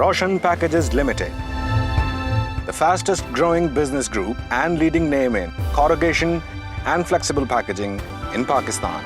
Roshan Packages Limited, the fastest growing business group and leading name in corrugation and flexible packaging in Pakistan.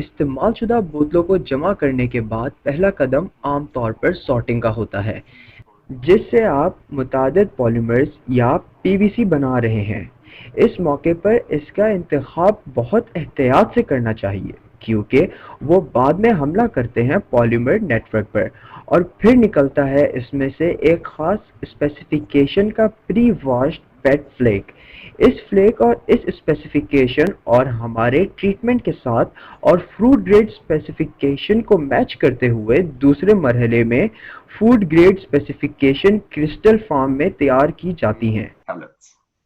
استعمال شدہ بوتلوں کو جمع کرنے کے بعد پہلا قدم عام طور پر سارٹنگ کا ہوتا ہے، جس سے آپ متعدد پالیمرز یا پی وی سی بنا رہے ہیں۔ اس موقع پر اس کا انتخاب بہت احتیاط سے کرنا چاہیے، کیونکہ وہ بعد میں حملہ کرتے ہیں پالیمر نیٹ ورک پر، اور پھر نکلتا ہے اس میں سے ایک خاص اسپیسیفیکیشن کا پری واشڈ پیٹ فلیک۔ اس فلیک اور اس اسپیسیفیکیشن اور ہمارے ٹریٹمنٹ کے ساتھ اور فروٹ گریڈ اسپیسیفیکیشن کو میچ کرتے ہوئے دوسرے مرحلے میں food grade specification crystal form میں تیار کی جاتی ہیں۔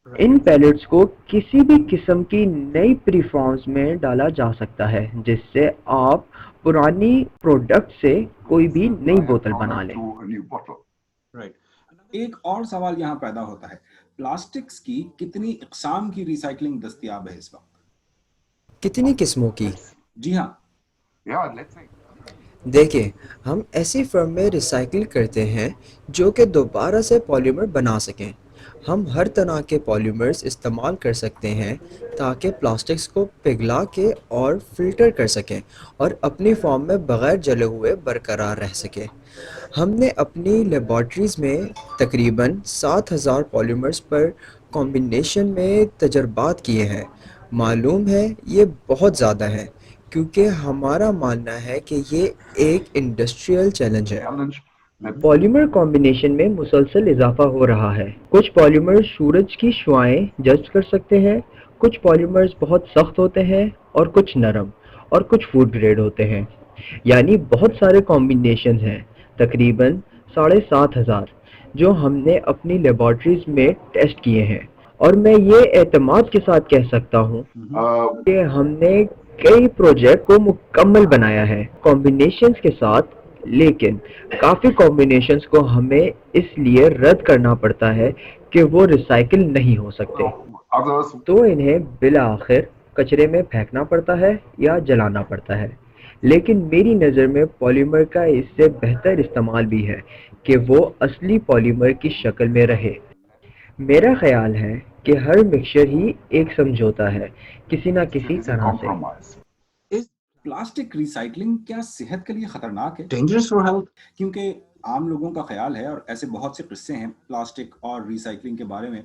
ان پیلٹس کو کسی بھی قسم کی نئی پری فارمز میں ڈالا جا سکتا ہے، جس سے آپ پرانی پروڈکٹ سے کوئی بھی نئی بوتل بنا لیں۔ رائٹ، ایک اور سوال یہاں پیدا ہوتا ہے، پلاسٹکس کی کتنی اقسام کی ریسائکلنگ دستیاب ہے اس وقت؟ کتنی قسموں کی؟ جی ہاں، دیکھیں، ہم ایسی فرم میں ریسائکل کرتے ہیں جو کہ دوبارہ سے پالیمر بنا سکیں۔ ہم ہر طرح کے پالیمرز استعمال کر سکتے ہیں تاکہ پلاسٹکس کو پگھلا کے اور فلٹر کر سکیں اور اپنی فارم میں بغیر جلے ہوئے برقرار رہ سکیں۔ ہم نے اپنی لیبارٹریز میں تقریباً 7,000 پالیمرز پر کمبینیشن میں تجربات کیے ہیں۔ معلوم ہے یہ بہت زیادہ ہے، کیونکہ ہمارا ماننا ہے کہ یہ ایک انڈسٹریل چیلنج ہے۔ پالیمر کمبینیشن میں مسلسل اضافہ ہو رہا ہے۔ کچھ پالیمر سورج کی شعاعیں جذب کر سکتے ہیں، کچھ پالیمرز بہت سخت ہوتے ہیں اور کچھ نرم، اور کچھ فوڈ گریڈ ہوتے ہیں۔ یعنی بہت سارے کمبینیشنز ہیں، تقریباً 7,500 جو ہم نے اپنی لیبارٹریز میں ٹیسٹ کیے ہیں، اور میں یہ اعتماد کے ساتھ کہہ سکتا ہوں کہ ہم نے کئی پروجیکٹ کو مکمل بنایا ہے کمبینیشنز کے ساتھ، لیکن کافی کمبینیشنز کو ہمیں اس لیے رد کرنا پڑتا ہے کہ وہ ریسائکل نہیں ہو سکتے، تو انہیں بالآخر کچرے میں پھینکنا پڑتا ہے یا جلانا پڑتا ہے۔ لیکن میری نظر میں پالیمر کا اس سے بہتر استعمال بھی ہے کہ وہ اصلی پالیمر کی شکل میں رہے۔ میرا خیال ہے کہ ہر مکسچر ہی ایک سمجھوتا ہے کسی نہ کسی طرح سے۔ اس پلاسٹک ریسائکلنگ کیا صحت کے لیے خطرناک ہے؟ Dangerous for health? کیونکہ عام لوگوں کا خیال ہے، اور ایسے بہت سے قصے ہیں پلاسٹک اور ریسائکلنگ کے بارے میں،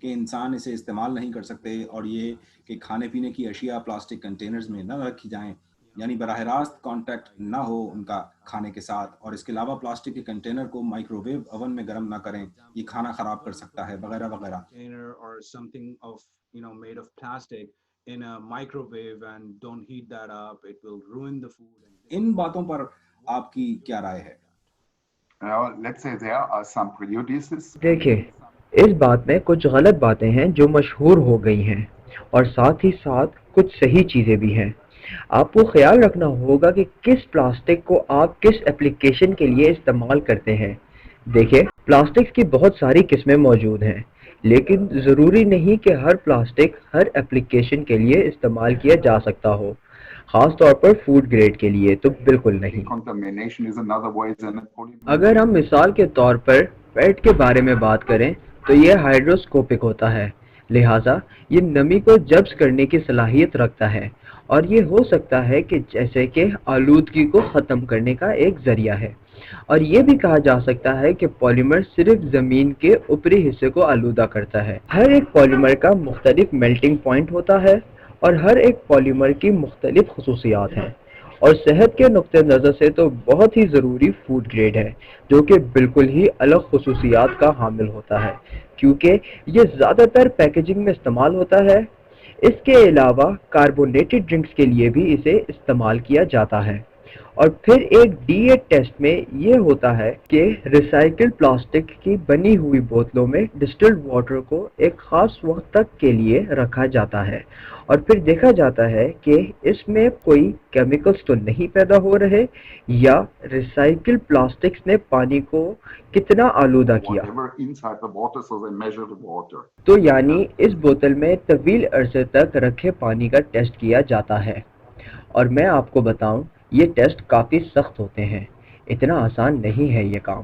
کہ انسان اسے استعمال نہیں کر سکتے، اور یہ کہ کھانے پینے کی اشیاء پلاسٹک کنٹینرز میں نہ رکھی جائیں، یعنی براہ راست کانٹیکٹ نہ ہو ان کا کھانے کے ساتھ، اور اس کے علاوہ پلاسٹک کے کنٹینر کو مائکرو ویو اوون میں گرم نہ کریں، یہ کھانا خراب کر سکتا ہے، وغیرہ وغیرہ۔ ان باتوں پر آپ کی کیا رائے ہے؟ دیکھیں، اس بات میں کچھ غلط باتیں ہیں جو مشہور ہو گئی ہیں، اور ساتھ ہی ساتھ کچھ صحیح چیزیں بھی ہیں۔ آپ کو خیال رکھنا ہوگا کہ کس پلاسٹک کو آپ کس ایپلیکیشن کے لیے استعمال کرتے ہیں۔ دیکھیں، پلاسٹکس کی بہت ساری قسمیں موجود ہیں، لیکن ضروری نہیں کہ ہر پلاسٹک ہر ایپلیکیشن کے لیے استعمال کیا جا سکتا ہو، خاص طور پر فوڈ گریڈ کے لیے تو بالکل نہیں۔ اگر ہم مثال کے طور پر پیٹ کے بارے میں بات کریں تو یہ ہائیڈروسکوپک ہوتا ہے، لہٰذا یہ نمی کو جذب کرنے کی صلاحیت رکھتا ہے، اور یہ ہو سکتا ہے کہ جیسے کہ آلودگی کو ختم کرنے کا ایک ذریعہ ہے۔ اور یہ بھی کہا جا سکتا ہے کہ پالیمر صرف زمین کے اوپری حصے کو آلودہ کرتا ہے۔ ہر ایک پالیمر کا مختلف میلٹنگ پوائنٹ ہوتا ہے، اور ہر ایک پالیمر کی مختلف خصوصیات ہیں، اور صحت کے نقطہ نظر سے تو بہت ہی ضروری فوڈ گریڈ ہے، جو کہ بالکل ہی الگ خصوصیات کا حامل ہوتا ہے، کیونکہ یہ زیادہ تر پیکیجنگ میں استعمال ہوتا ہے۔ اس کے علاوہ کاربونیٹڈ ڈرنکس کے لیے بھی اسے استعمال کیا جاتا ہے۔ اور پھر ایک ڈی اے ٹیسٹ میں یہ ہوتا ہے کہ ریسائیکل پلاسٹک کی بنی ہوئی بوتلوں میں ڈسٹلڈ واٹر کو ایک خاص وقت تک کے لیے رکھا جاتا ہے، اور پھر دیکھا جاتا ہے کہ اس میں کوئی کیمیکلز تو نہیں پیدا ہو رہے، یا ریسائیکل پلاسٹکس نے پانی کو کتنا آلودہ کیا۔ تو یعنی اس بوتل میں طویل عرصے تک رکھے پانی کا ٹیسٹ کیا جاتا ہے، اور میں آپ کو بتاؤں یہ ٹیسٹ کافی سخت ہوتے ہیں، اتنا آسان نہیں ہے یہ کام۔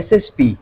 SSP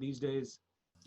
these days,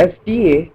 FDA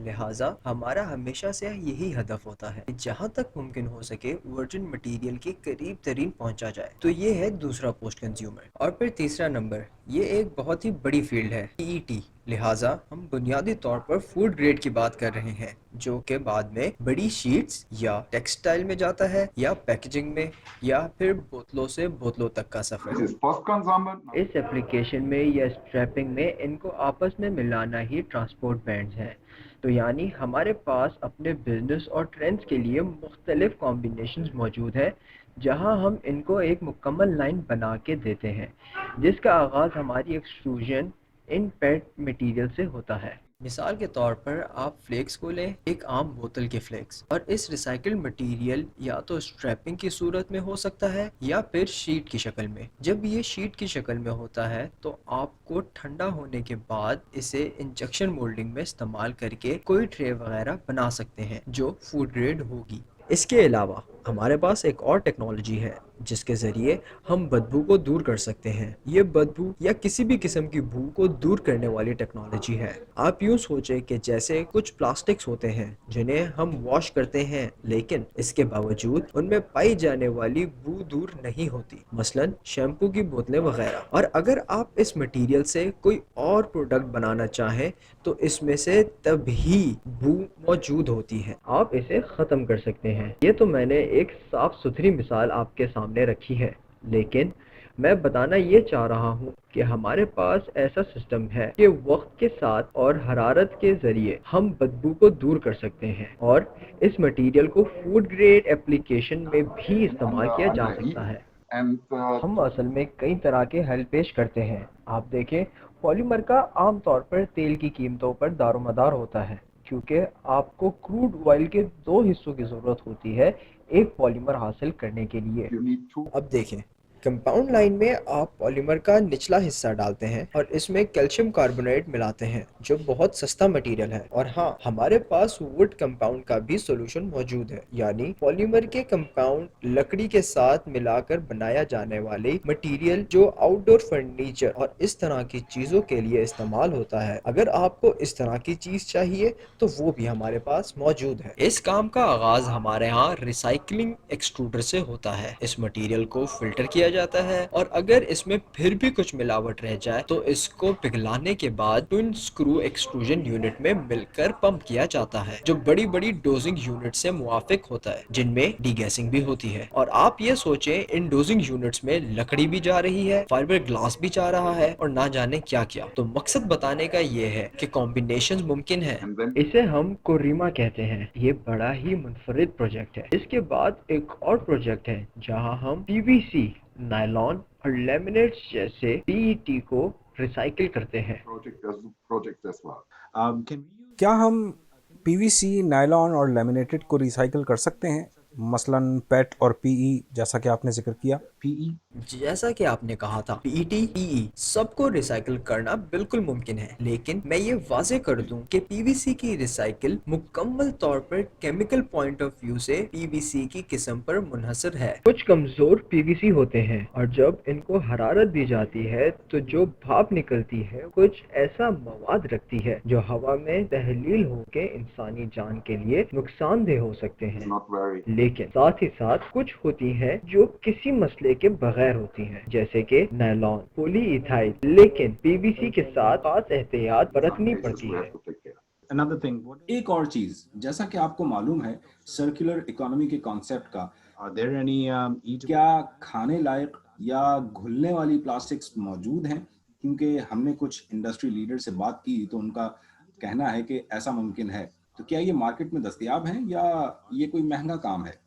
لہٰذا ہمارا ہمیشہ سے یہی ہدف ہوتا ہے کہ جہاں تک ممکن ہو سکے ورجن مٹیریل کے قریب ترین پہنچا جائے. تو یہ ہے دوسرا پوسٹ کنزیومر. اور پھر تیسرا نمبر، یہ ایک بہت ہی بڑی فیلڈ ہے، PET. لہٰذا ہم بنیادی طور پر فوڈ گریڈ کی بات کر رہے ہیں، جو کہ بعد میں بڑی شیٹس یا ٹیکسٹائل میں جاتا ہے، یا پیکیجنگ میں، یا پھر بوتلوں سے بوتلوں تک کا سفر. اس ایپلیکیشن میں یا اسٹریپنگ میں ان کو آپس میں ملانا ہی ٹرانسپورٹ بینڈز ہیں. تو یعنی ہمارے پاس اپنے بزنس اور ٹرینڈز کے لیے مختلف کمبینیشنز موجود ہیں، جہاں ہم ان کو ایک مکمل لائن بنا کے دیتے ہیں، جس کا آغاز ہماری ایکسٹروژن ان پیٹ مٹیریل سے ہوتا ہے. مثال کے طور پر آپ فلیکس کو لیں، ایک عام بوتل کے فلیکس، اور اس ریسائکل مٹیریل یا تو اسٹریپنگ کی صورت میں ہو سکتا ہے یا پھر شیٹ کی شکل میں. جب یہ شیٹ کی شکل میں ہوتا ہے تو آپ کو ٹھنڈا ہونے کے بعد اسے انجیکشن مولڈنگ میں استعمال کر کے کوئی ٹرے وغیرہ بنا سکتے ہیں جو فوڈ گریڈ ہوگی. اس کے علاوہ ہمارے پاس ایک اور ٹیکنالوجی ہے جس کے ذریعے ہم بدبو کو دور کر سکتے ہیں. یہ بدبو یا کسی بھی قسم کی بو کو دور کرنے والی ٹیکنالوجی ہے. آپ یوں سوچیں کہ جیسے کچھ پلاسٹکس ہوتے ہیں جنہیں ہم واش کرتے ہیں، لیکن اس کے باوجود ان میں پائی جانے والی بو دور نہیں ہوتی، مثلا شیمپو کی بوتلیں وغیرہ. اور اگر آپ اس مٹیریل سے کوئی اور پروڈکٹ بنانا چاہیں تو اس میں سے تبھی بو موجود ہوتی ہے. آپ اسے ختم کر سکتے ہیں. یہ تو میں نے ایک صاف ستھری مثال آپ کے سامنے رکھی ہے، لیکن میں بتانا یہ چاہ رہا ہوں کہ ہمارے پاس ایسا سسٹم ہے کہ وقت کے ساتھ اور حرارت کے ذریعے ہم بدبو کو دور کر سکتے ہیں، اور اس مٹیریل کو فوڈ گریڈ ایپلیکیشن میں بھی استعمال کیا جا سکتا ہے. ہم اصل میں کئی طرح کے حل پیش کرتے ہیں. آپ دیکھیں، پالیمر کا عام طور پر تیل کی قیمتوں پر دار و مدار ہوتا ہے، کیونکہ آپ کو کروڈ آئل کے 2 حصوں کی ضرورت ہوتی ہے ایک پالیمر حاصل کرنے کے لیے. اب دیکھیں، کمپاؤنڈ لائن میں آپ پالیمر کا نچلا حصہ ڈالتے ہیں اور اس میں کیلشیم کاربونیٹ ملاتے ہیں جو بہت سستا مٹیریل ہے. اور ہاں، ہمارے پاس ووڈ کمپاؤنڈ کا بھی سولوشن موجود ہے، یعنی پالیمر کے کمپاؤنڈ لکڑی کے ساتھ ملا کر بنایا جانے والی مٹیریل جو آؤٹ ڈور فرنیچر اور اس طرح کی چیزوں کے لیے استعمال ہوتا ہے. اگر آپ کو اس طرح کی چیز چاہیے تو وہ بھی ہمارے پاس موجود ہے. اس کام کا آغاز ہمارے ہاں ریسائکلنگ ایکسٹروڈر سے ہوتا ہے. اس مٹیریل کو فلٹر کیا جاتا ہے، اور اگر اس میں پھر بھی کچھ ملاوٹ رہ جائے تو اس کو پگھلانے کے بعد ٹوئن سکرو ایکسٹروژن یونٹ میں مل کر پمپ کیا جاتا ہے، جو بڑی بڑی ڈوزنگ یونٹ سے موافق ہوتا ہے، جن میں ڈی گیسنگ بھی ہوتی ہے. اور آپ یہ سوچیں، ان ڈوزنگ یونٹس میں لکڑی بھی جا رہی ہے، فائبر گلاس بھی جا رہا ہے، اور نہ جانے کیا کیا. تو مقصد بتانے کا یہ ہے کہ کمبینیشنز ممکن ہیں. اسے ہم کوریما کہتے ہیں. یہ بڑا ہی منفرد پروجیکٹ ہے. اس کے بعد ایک اور پروجیکٹ ہے جہاں ہم PVC، نائلون اور لیمینیٹس جیسے PET کو ریسائکل کرتے ہیں. کیا ہم PVC، نائلون اور لیمینیٹڈ کو ریسائکل کر سکتے ہیں؟ مثلاً پیٹ اور PE جیسا کہ آپ نے ذکر کیا. جیسا کہ آپ نے کہا تھا، PE سب کو ریسائکل کرنا بالکل ممکن ہے، لیکن میں یہ واضح کر دوں کہ PVC کی ریسائکل مکمل طور پر کیمیکل پوائنٹ آف ویو سے PVC کی قسم پر منحصر ہے. کچھ کمزور PVC ہوتے ہیں، اور جب ان کو حرارت دی جاتی ہے تو جو بھاپ نکلتی ہے کچھ ایسا مواد رکھتی ہے جو ہوا میں تحلیل ہو کے انسانی جان کے لیے نقصان دہ ہو سکتے ہیں. لیکن ساتھ ہی ساتھ کچھ ہوتی ہیں جو کسی مسئلے کے بغیر ہوتی ہیں، جیسے کہ نائلون، پولی ایتھائل. لیکن PVC کے ساتھ خاص احتیاط برتنی پڑتی ہے. Another thing، ایک اور چیز، جیسا کہ آپ کو معلوم ہے سرکولر اکانومی کے کانسیپٹ کا، کیا کھانے لائق یا گھلنے والی پلاسٹکس موجود ہیں؟ کیونکہ ہم نے کچھ انڈسٹری لیڈر سے بات کی تو ان کا کہنا ہے کہ ایسا ممکن ہے. تو کیا یہ مارکیٹ میں دستیاب ہیں یا یہ کوئی مہنگا کام ہے؟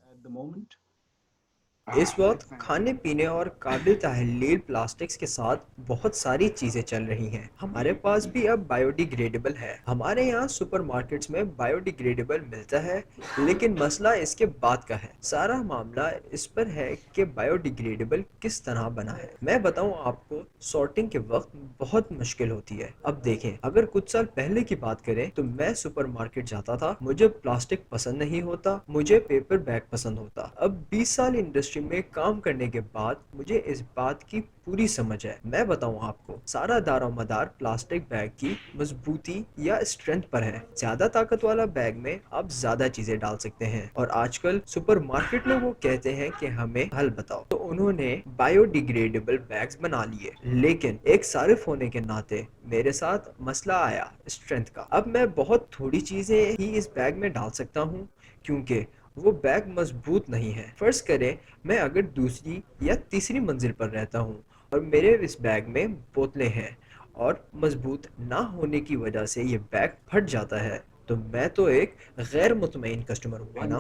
اس وقت کھانے پینے اور قابل تحلیل پلاسٹکس کے ساتھ بہت ساری چیزیں چل رہی ہیں. ہمارے پاس بھی اب بایو ڈی گریڈیبل ہے. ہمارے یہاں سپر مارکیٹس میں بایو ڈی گریڈیبل ملتا ہے، لیکن مسئلہ اس کے بعد کا ہے. سارا معاملہ اس پر ہے کہ بایو ڈی گریڈیبل کس طرح بنا ہے. میں بتاؤں آپ کو، سارٹنگ کے وقت بہت مشکل ہوتی ہے. اب دیکھیں، اگر کچھ سال پہلے کی بات کریں تو میں سپر مارکیٹ جاتا تھا، مجھے پلاسٹک پسند نہیں ہوتا، مجھے پیپر بیگ پسند ہوتا. اب 20 سال انڈسٹری انڈسٹری میں کام کرنے کے بعد مجھے اس بات کی پوری سمجھ ہے. میں بتاؤں آپ کو، سارا دار و مدار پلاسٹک بیگ کی مضبوطی یا اسٹرینتھ پر ہے. زیادہ طاقت والا بیگ میں آپ زیادہ چیزیں ڈال سکتے ہیں، اور آج کل سپر مارکیٹ میں وہ کہتے ہیں کہ ہمیں حل بتاؤ، تو انہوں نے بایو ڈیگریڈیبل بیگز بنا لیے. لیکن ایک صارف ہونے کے ناطے میرے ساتھ مسئلہ آیا اسٹرینتھ کا. اب میں بہت تھوڑی چیزیں ہی اس بیگ میں ڈال سکتا ہوں کیونکہ وہ بیگ مضبوط نہیں ہے. فرض کریں میں اگر دوسری یا تیسری منزل پر رہتا ہوں اور میرے اس بیگ میں بوتلیں ہیں اور مضبوط نہ ہونے کی وجہ سے یہ بیگ پھٹ جاتا ہے، تو میں تو ایک غیر مطمئن کسٹمر ہوا نا.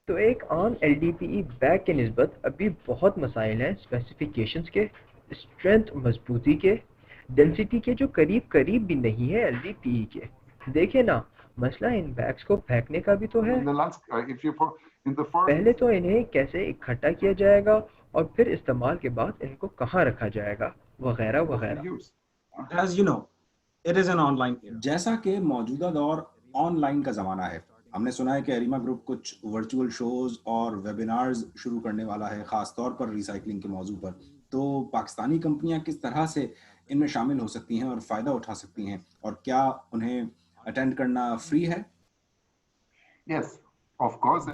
تو ایک عام LDPE بیگ کے نسبت ابھی بہت مسائل ہیں، اسپیسیفیکیشنز کے، اسٹرینتھ مضبوطی کے، ڈینسٹی کے جو قریب بھی نہیں ہے LDPE کے. دیکھیں نا، مسئلہ ان بیگز کو پھینکنے کا بھی تو ہے. پہلے تو انہیں کیسے اکٹھا کیا جائے گا اور پھر استعمال کے بعد ان کو کہاں رکھا جائے گا وغیرہ وغیرہ. As you know, it is an online era. جیسا کہ موجودہ دور آن لائن کا زمانہ ہے، ہم نے سنا ہے کہ اریما گروپ کچھ ورچوئل شوز اور ویبینارز شروع کرنے والا ہے، خاص طور پر ریسائکلنگ کے موضوع پر. تو پاکستانی کمپنیاں کس طرح سے ان میں شامل ہو سکتی ہیں اور فائدہ اٹھا سکتی ہیں، اور کیا انہیں اٹینڈ کرنا فری ہے؟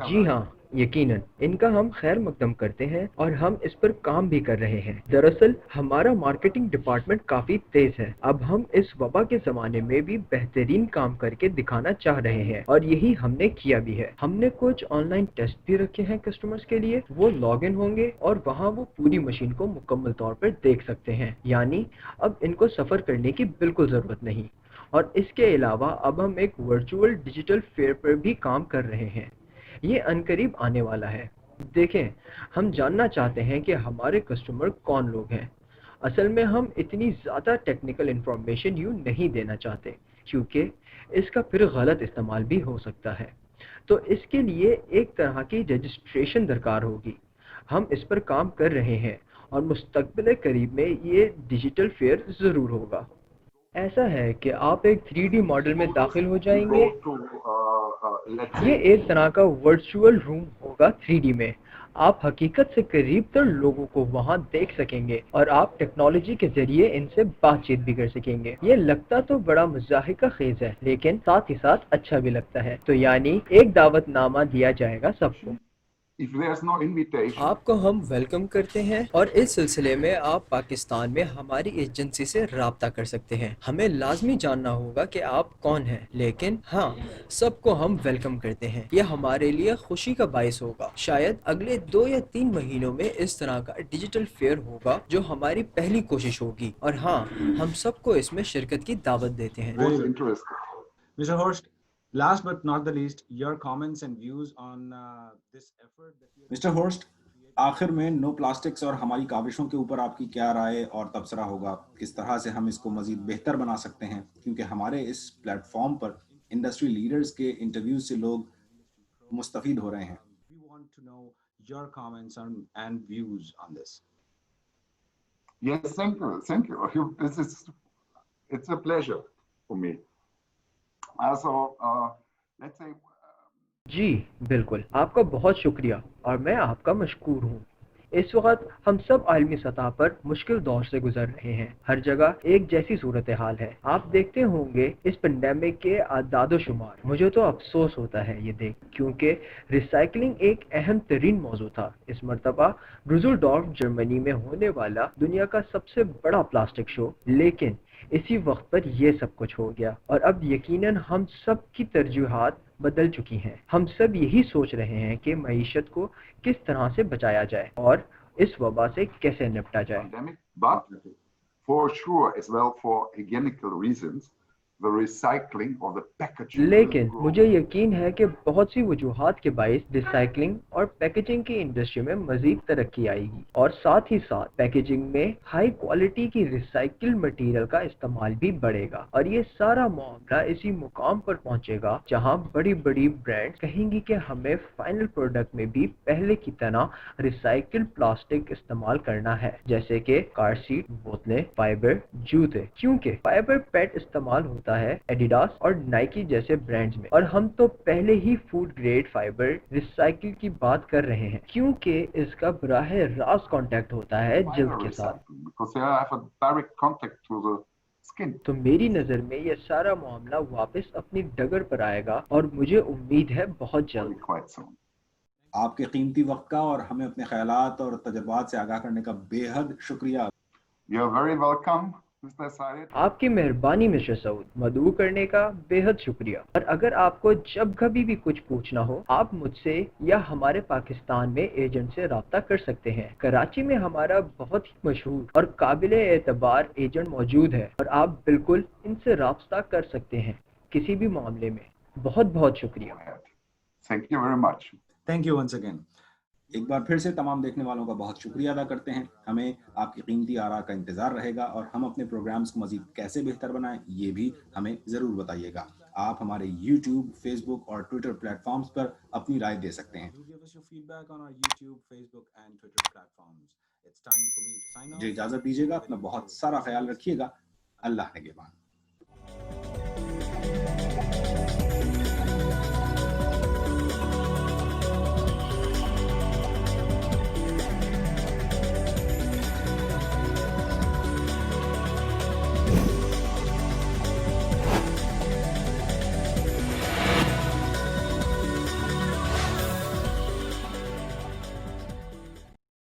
جی ہاں، یقیناً ان کا ہم خیر مقدم کرتے ہیں اور ہم اس پر کام بھی کر رہے ہیں. دراصل ہمارا مارکیٹنگ ڈپارٹمنٹ کافی تیز ہے. اب ہم اس وبا کے زمانے میں بھی بہترین کام کر کے دکھانا چاہ رہے ہیں، اور یہی ہم نے کیا بھی ہے. ہم نے کچھ آن لائن ٹیسٹ بھی رکھے ہیں کسٹمرز کے لیے. وہ لاگ ان ہوں گے اور وہاں وہ پوری مشین کو مکمل طور پر دیکھ سکتے ہیں، یعنی اب ان کو سفر کرنے کی بالکل ضرورت نہیں. اور اس کے علاوہ اب ہم ایک ورچوئل ڈیجیٹل فیئر پر بھی کام کر رہے ہیں. یہ عنقریب آنے والا ہے. دیکھیں، ہم جاننا چاہتے ہیں کہ ہمارے کسٹمر کون لوگ ہیں. اصل میں ہم اتنی زیادہ ٹیکنیکل انفارمیشن یوں نہیں دینا چاہتے کیونکہ اس کا پھر غلط استعمال بھی ہو سکتا ہے. تو اس کے لیے ایک طرح کی رجسٹریشن درکار ہوگی. ہم اس پر کام کر رہے ہیں اور مستقبل قریب میں یہ ڈیجیٹل فیئر ضرور ہوگا. ایسا ہے کہ آپ ایک 3D ماڈل میں داخل ہو جائیں گے. یہ ایک طرح کا ورچوئل روم ہوگا 3D میں. آپ حقیقت سے قریب تر لوگوں کو وہاں دیکھ سکیں گے اور آپ ٹیکنالوجی کے ذریعے ان سے بات چیت بھی کر سکیں گے. یہ لگتا تو بڑا مضحکہ خیز ہے لیکن ساتھ ہی ساتھ اچھا بھی لگتا ہے. تو یعنی ایک دعوت نامہ دیا جائے گا سب کو. آپ کو ہم ویلکم کرتے ہیں، اور اس سلسلے میں آپ پاکستان میں ہماری ایجنسی سے رابطہ کر سکتے ہیں. ہمیں لازمی جاننا ہوگا کہ آپ کون ہیں، لیکن ہاں، سب کو ہم ویلکم کرتے ہیں. یہ ہمارے لیے خوشی کا باعث ہوگا. شاید اگلے 2 یا 3 مہینوں میں اس طرح کا ڈیجیٹل فیئر ہوگا، جو ہماری پہلی کوشش ہوگی، اور ہاں، ہم سب کو اس میں شرکت کی دعوت دیتے ہیں. Mr. Horst, last but not the least, your comments and views on this effort. Mr. Horst, آخر میں نو پلاسٹکس اور ہماری کاوشوں کے اوپر آپ کی کیا رائے اور تبصرہ ہوگا؟ کس طرح سے ہم اس کو مزید بہتر بنا سکتے ہیں؟ کیونکہ ہمارے اس پلیٹ فارم پر انڈسٹری لیڈرز کے انٹرویوز سے لوگ مستفید ہو رہے ہیں. We want to know your comments and views on this. Yes, thank you. It's a pleasure for me. So, let's say. جی بالکل، آپ کا بہت شکریہ اور میں آپ کا مشکور ہوں. اس وقت ہم سب عالمی سطح پر مشکل دور سے گزر رہے ہیں. ہر جگہ ایک جیسی صورتحال ہے. آپ دیکھتے ہوں گے اس پینڈیمک کے اعداد و شمار. مجھے تو افسوس ہوتا ہے یہ دیکھ، کیونکہ ریسائکلنگ ایک اہم ترین موضوع تھا. اس مرتبہ ڈوزلڈورف جرمنی میں ہونے والا دنیا کا سب سے بڑا پلاسٹک شو، لیکن اسی وقت پر یہ سب کچھ ہو گیا. اور اب یقیناً ہم سب کی ترجیحات بدل چکی ہیں. ہم سب یہی سوچ رہے ہیں کہ معیشت کو کس طرح سے بچایا جائے اور اس وبا سے کیسے نپٹا جائے. But for sure, as well for hygienical reasons, the recycling of the packaging. لیکن مجھے یقین ہے کہ بہت سی وجوہات کے باعث ریسائکلنگ اور پیکیجنگ کی انڈسٹری میں مزید ترقی آئے گی، اور ساتھ ہی ساتھ پیکیجنگ میں ہائی کوالٹی کی ریسائکل مٹیریل کا استعمال بھی بڑھے گا. اور یہ سارا معاملہ اسی مقام پر پہنچے گا جہاں بڑی بڑی برانڈ کہیں گی کہ ہمیں فائنل پروڈکٹ میں بھی پہلے کی طرح ریسائکل پلاسٹک استعمال کرنا ہے، جیسے کہ کار سیٹ، بوتلیں، فائبر، جوتے. کیونکہ فائبر پیڈ استعمال ہوتے ہوتا ہے ایڈیڈاس اور نائکی جیسے برانڈز میں، اور ہم تو پہلے ہی فوڈ گریڈ فائبر ریسائکل کی بات کر رہے ہیں کیونکہ اس کا براہ راست کانٹیکٹ ہوتا ہے جلد کے ساتھ. because they have a direct contact to the skin. تو میری نظر میں یہ سارا معاملہ واپس اپنی ڈگر پر آئے گا اور مجھے امید ہے بہت جلد. Quite soon. آپ کے قیمتی وقت کا اور ہمیں اپنے خیالات اور تجربات سے آگاہ کرنے کا بے حد شکریہ. You're very welcome, Mr. Syed. آپ کی مہربانی مسٹر سعود، مدعو کرنے کا بے حد شکریہ. اور اگر آپ کو جب کبھی بھی کچھ پوچھنا ہو آپ مجھ سے یا ہمارے پاکستان میں ایجنٹ سے رابطہ کر سکتے ہیں. کراچی میں ہمارا بہت ہی مشہور اور قابل اعتبار ایجنٹ موجود ہے اور آپ بالکل ان سے رابطہ کر سکتے ہیں کسی بھی معاملے میں. بہت بہت شکریہ. Thank you very much. Thank you once again. ایک بار پھر سے تمام دیکھنے والوں کا بہت شکریہ ادا کرتے ہیں. ہمیں آپ کی قیمتی آراء کا انتظار رہے گا اور ہم اپنے پروگرامز کو مزید کیسے بہتر بنائیں یہ بھی ہمیں ضرور بتائیے گا. آپ ہمارے یوٹیوب، فیس بک اور ٹویٹر پلیٹ فارمز پر اپنی رائے دے سکتے ہیں. مجھے اجازت دیجیے گا. اپنا بہت سارا خیال رکھیے گا. اللہ نگہبان.